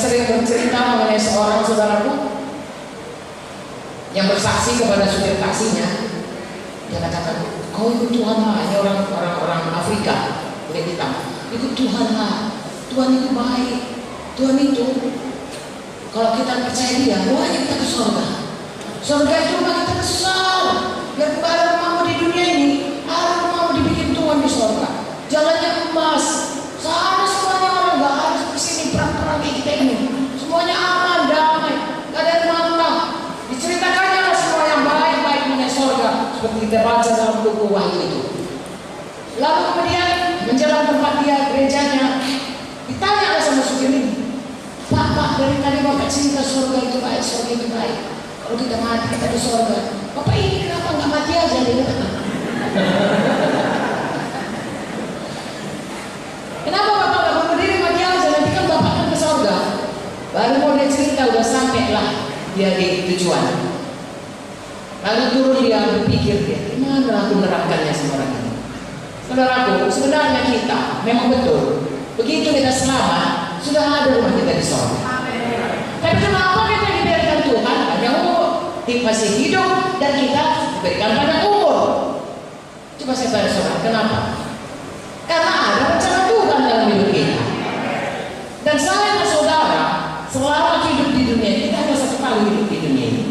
sering bercerita mengenai seorang saudaraku yang bersaksi kepada supir taksinya. Dia katakan, kau ikut Tuhan lah. Ini orang Afrika, kulit hitam. Ikut Tuhan lah. Tuhan itu baik. Tuhan itu, kalau kita percaya Dia, doanya kita ke surga. Surga itu rumah kita kesesal. Biar bukan ada rumahmu di dunia ini, ada rumahmu dibikin Tuhan di surga. Jalannya emas. Sana semuanya orang nggak harus kesini perang-perang kayak kita ini. Semuanya aman, damai, nggak ada yang masalah. Diceritakannya lah semua yang baik-baik mengenai surga, seperti kita baca dalam buku Wahyu itu. Lalu kemudian menjelang tempat dia gerejanya, ditanya sama supir ini, Pak, dari tadi Bapak cerita surga itu baik, surga itu baik. Kalau kita mati kita di surga. Bapak ini kenapa nggak mati aja? Dia katakan. Kenapa Bapak nggak bunuh diri mati aja? Nanti kan Bapak kan ke surga. Baru mau dia cerita udah sampai lah dia di tujuan. Lalu turun dia berpikir gimana aku menerapkannya sama orang ini. Saudaraku, sebenarnya kita memang betul. Begitu kita selamat, sudah ada rumah kita di surga. Tapi kenapa kita diberikan Tuhan banyak umur, masih hidup, dan kita diberikan banyak umur? Coba saya tanya saudara, kenapa? Karena ada rencana Tuhan dalam hidup kita. Dan saya dan saudara selama hidup di dunia kita hanya satu kali hidup di dunia ini.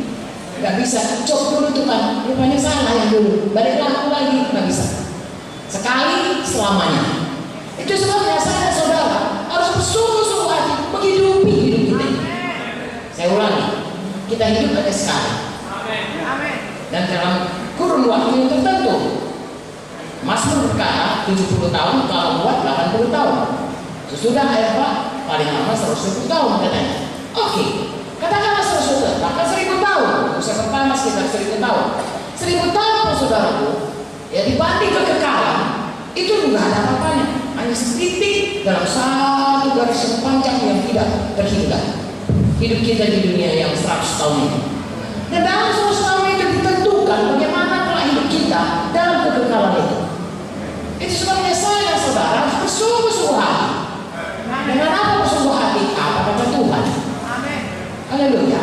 Gak bisa, cok dulu Tuhan, rupanya salah yang dulu, balik lagi, gak bisa. Sekali selamanya. Itu sebabnya saya dan saudara harus bersungguh-sungguh hati menghidupi hidup kita ini. Saya ulangi, kita hidup hanya sekali. Dan dalam kurun waktu yang tertentu. Mazmur berkata 70 tahun, kalau buat 80 tahun. Sesudah Eva paling lama 120 tahun katanya. Oke, katakanlah 100 bahkan 1000 tahun. Usia pertama sekitar 1000 tahun. 1000 tahun saudaraku, ya dibanding kekekalan itu juga ada apa-apanya. Hanya setitik dalam satu garis yang panjang yang tidak terhingga. Hidup kita di dunia yang 100 tahun ini. Dan dalam 100 tahun itu ditentukan bagaimana pola hidup kita dalam kekekalan itu. Itu sebabnya saya dan saudara harus bersungguh-sungguh hati. Dengan apa bersungguh hati? Apa kata Tuhan? Amin. Haleluya.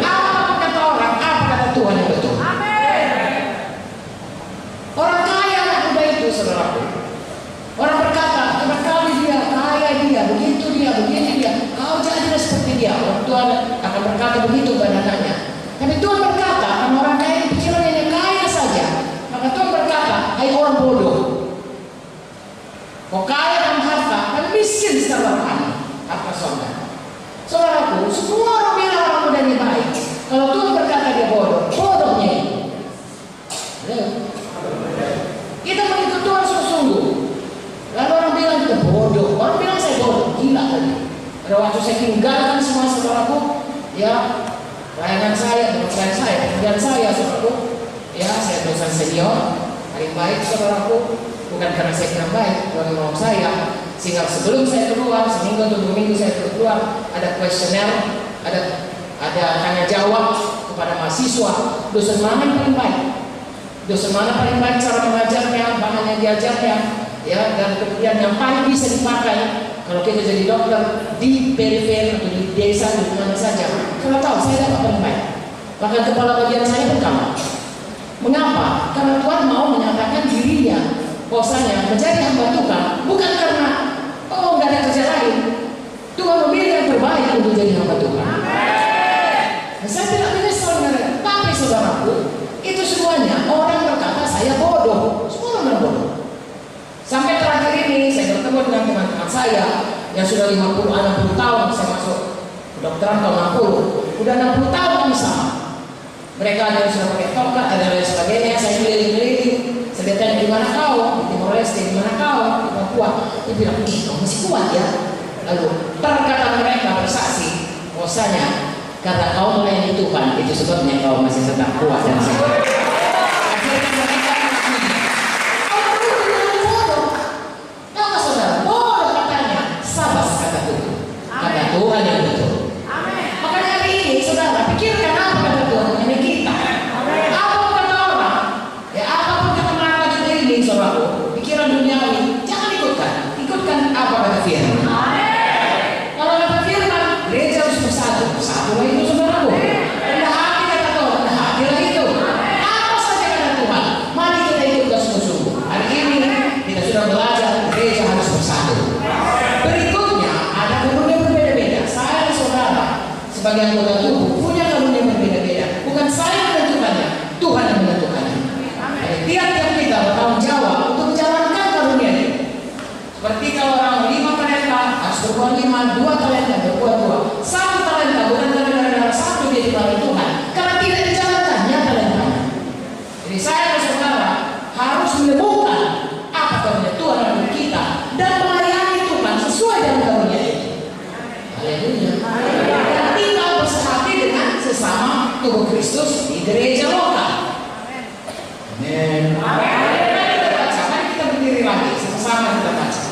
Apa kata orang? Apa kata Tuhan yang betul? Amin. Orang kaya anak muda itu, saudaraku. Orang berkata, kali dia, kaya dia, begitu dia, begini dia. Kau jadilah seperti dia. Orang Tuhan akan berkata begitu pada anaknya. Tapi Tuhan berkata, kalau orang kaya pikirannya kaya saja. Maka Tuhan berkata, hai orang bodoh. Kau kaya dalam harta, tapi miskin secara rohani. Harta surga. Saudaraku, semua orang bilang orang muda ini baik. Kalau Tuhan berkata dia bodoh, bodohnya ini. Kita mengikut Tuhan sungguh-sungguh. Lalu orang bilang kita bodoh. Orang bilang saya bodoh, gila tadi. Pada waktu saya tinggalkan semua saudaraku, ya layanan saya, pekerjaan saya, pekerjaan saya, saudaraku. Ya, saya dosen senior, paling baik saudaraku. Bukan karena saya kurang baik, Tuhan mau saya. Sehingga sebelum saya keluar, seminggu atau 2 minggu saya keluar, ada kuesioner, ada tanya jawab kepada mahasiswa. Dosen mana yang paling baik? Dosen mana paling baik cara mengajarnya, bahan yang diajarnya, ya, dan kemudian yang paling bisa dipakai kalau kita jadi dokter di periferi atau di desa di mana saja. Kalau tahu saya dapat paling baik. Bahkan kepala bagian saya pun kalah. Mengapa? Karena Tuhan mau menyatakan dirinya bahwasanya menjadi hamba Tuhan bukan karena nggak ada kerja lain. Tuhan memilih yang terbaik untuk jadi hamba Tuhan. Nah, saya tidak menyesal dengan tapi saudaraku, itu semuanya orang berkata saya bodoh. Semua orang bodoh. Sampai terakhir ini saya bertemu dengan teman-teman saya yang sudah 50-60 tahun. Saya masuk kedokteran tahun 60. Udah 60 tahun kami sama. Mereka ada yang sudah pakai tongkat, ada yang sebagainya. Saya keliling-keliling. Saya tanya, di mana kau? Di Timor Leste, di mana kau? Di Papua. Dia bilang, kau masih kuat ya? Lalu perkataan mereka bersaksi, bahwasanya karena kau melayani Tuhan, itu sebabnya kau masih tetap kuat dan sehat. Akhirnya mereka mengakui. Kau perlu dengan bodoh. Tahu nggak saudara? Bodoh katanya. Sabar kata Tuhan. Kata Tuhan yang betul. Makanya hari ini saudara pikirkan apa kata Tuhan mengenai kita. Apa kata orang? Ya apapun kata mereka kita ini saudara. Pikiran duniawi jangan ikutkan. Ikutkan apa kata firman. Kalau kata firman, gereja sebagai anggota tubuh punya karunia berbeda-beda. Bukan saya menentukannya, Tuhan yang menentukannya. Tiap-tiap kita bertanggung jawab untuk menjalankan karunia ini. Seperti kalau orang 5 talenta harus berbuat 5, 2 talenta berbuat 2, 1 talenta bukan gara-gara 1 dia dipakai Tuhan, karena tidak dijalankannya talentanya. Jadi saya dan saudara harus menemukan apa karunia Tuhan dalam kita dan melayani Tuhan sesuai dengan karunia itu. Haleluya. Dan tinggal bersehati dengan sesama tubuh Kristus di gereja lokal. Amin. Mari kita berdiri lagi sama-sama kita baca.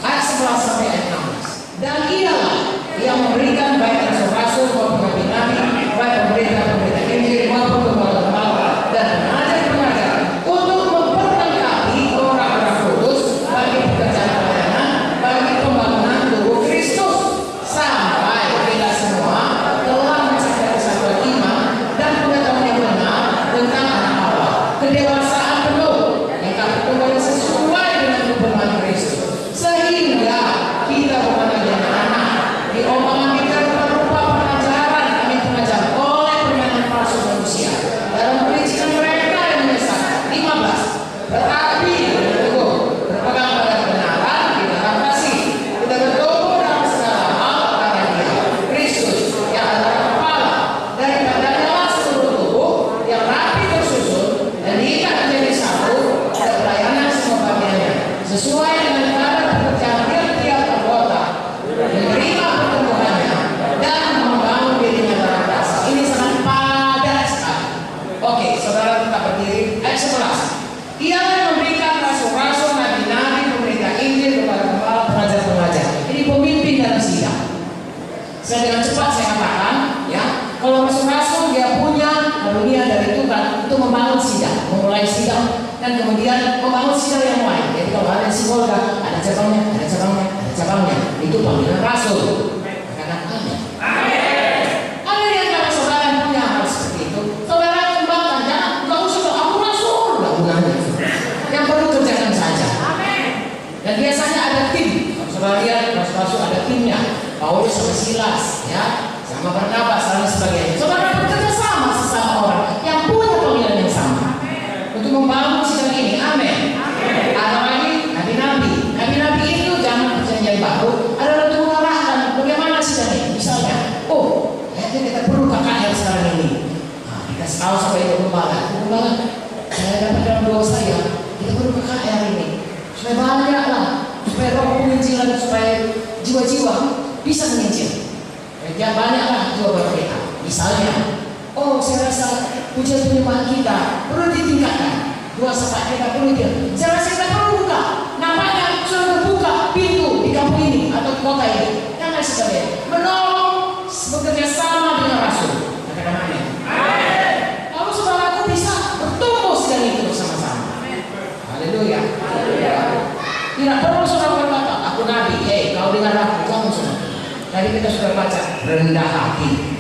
Ayat 11 sampai ayat 16. Dan ialah yang memberikan baik rasul-rasul maupun nabi-nabi, baik pemerintah-pemerintah Injil maupun gembala-gembala dan pengajar-pengajar untuk memperlengkapi orang-orang kudus bagi pekerjaan pelayanan, bagi pembangunan tubuh Kristus, sampai kita semua telah mencapai kesatuan iman dan pengetahuan yang benar tentang anak Allah, kedewasaan penuh yang pertumbuhan sesuai dengan kepenuhan Kristus, sehingga kita bukan lagi anak-anak diombang-ambingkan berupa pengajaran kami pengajar oleh permainan palsu manusia dalam perincikan mereka yang menyesatkan. 15. Tetapi teguh berpegang pada kebenaran di dalam kasih, kita bertumbuh dalam segala hal karena Dia Kristus yang adalah kepala, daripadanya seluruh tubuh yang rapi tersusun dan diikat menjadi satu pada pelayanan semua bagiannya sesuai dengan kadar pekerjaan tiap-tiap anggota, menerima pertumbuhannya dan membangun dirinya dalam kasih. Ini sangat padat sekali. Oke, saudara tetap berdiri. Ayat 11. Ia memberikan rasul-rasul, nabi-nabi, pemerintah Injil kepada gembala, pengajar-pengajar. Ini pemimpin dalam sidang. Saya dengan cepat saya katakan, ya, kalau rasul-rasul dia punya karunia dari Tuhan untuk membangun sidang, memulai sidang, dan kemudian membangun sidang yang lain. Jadi kalau ada simbolga, ada cabangnya, ada cabangnya, ada cabangnya, itu panggilan rasul. Katakan amin. Ada yang kalau saudara yang punya hal seperti itu, saudara kembangkan, jangan nggak usah aku rasul, nggak gunanya. Yang perlu kerjakan saja. Dan biasanya ada tim. Kalau saudara lihat rasul-rasul ada timnya. Paulus sama Silas, ya, sama Barnabas dan sebagainya. Saudara bekerja sama sesama orang yang punya panggilan yang sama untuk membangun sidang ini. Amin. Ada lagi nabi-nabi. Nabi-nabi itu zaman perjanjian baru adalah untuk mengarahkan bagaimana sidang ini. Misalnya, kita perlu KKR sekarang ini. Nah, dikasih tahu sama ibu gembala, saya dapat dalam doa saya, kita perlu KKR ini supaya banyak lah, supaya roh penginjilan, supaya jiwa-jiwa bisa menginjil. Jangan banyaklah jiwa berbeda. Misalnya, saya rasa pujian penyembahan kita perlu ditingkatkan. Dua saat kita perlu dia. Saya rasa kita perlu buka. Nampaknya sudah terbuka pintu di kampung ini atau kota ini. Dan lain sebagainya. Menolong bekerja sama dengan rasul. Katakan amin. Lalu saudaraku bisa bertumbuh sedang itu bersama-sama. Haleluya. Tidak perlu saudara berkata, aku nabi. Kau dengar aku, kamu semua. Tadi kita sudah baca rendah hati.